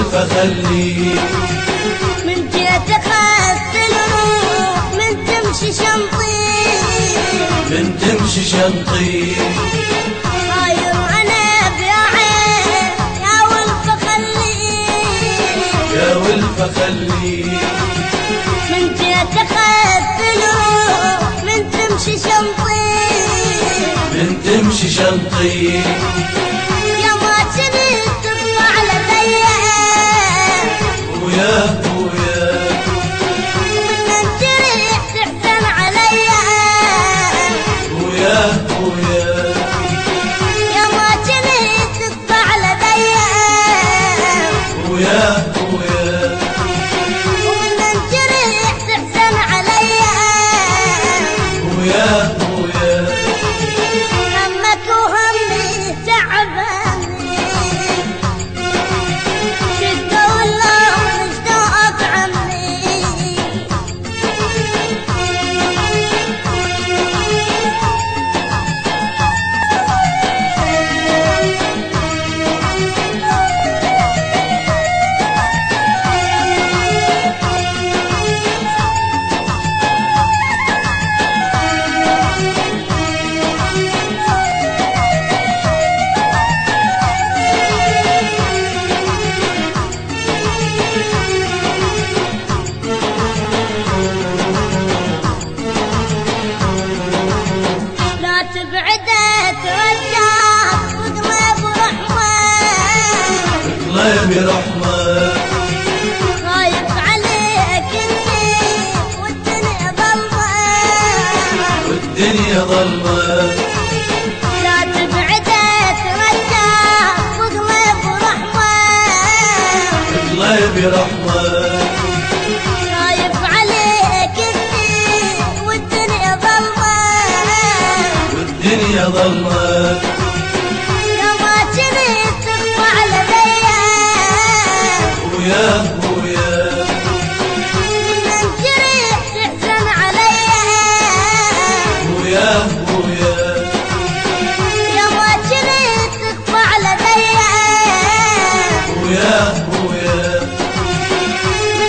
والفخلي من جيت اخذت الروح من تمشي شنطي من تمشي شنطي طاير انا بيا عين يا والفخلي يا والفخلي من جيت اخذت الروح من تمشي شنطي من تمشي شنطي يا ما تبي تطلع لديا ويا ويا ومن تريح تحزن عليا ويا ويا يا ما تبي تطلع لديا ويا ويا ومن تريح تحزن عليا ويا ويا همك وهمي تعبني شد والله واشتاق عني لا تبعد ترجعك وقلب رحمة طلب رحمة خايف عليك اني والدنيا ظلمة والدنيا ظلمة لا تبعد ترجعك وقلب رحمة طلب رحمة خايف عليك اني والدنيا ظلمة والدنيا ظلمة يا ما تبي تطلع لديا ويا ويا من تريح تحزن عليا ويا ويا يا ما تبي تطلع لديا ويا ويا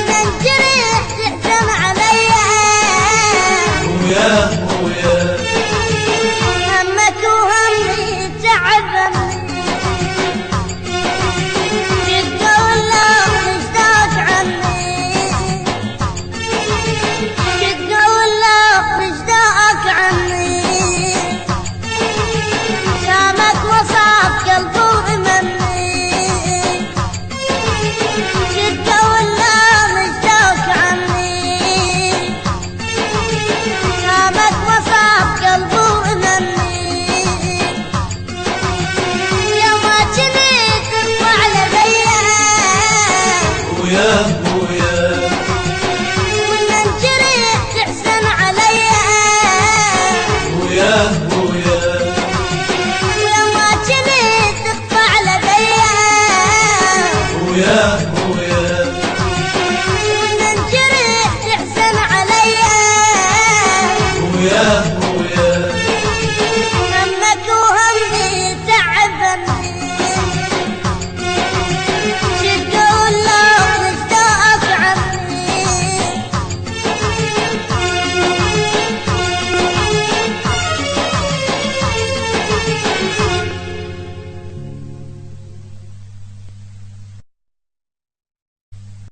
من تريح تحزن عليا ويا ويا همك وهمي تعبني جد والله مشتاق عني جد والله مشتاق عني شامك وصاف قلبي مني جد والله مشتاق عني شامك وصاف قلبي مني يا ما تبي تطلع لديا ويا ويا ومن تريح تحزن عليا ويا ويا ويا ما تبي تطلع لديا ويا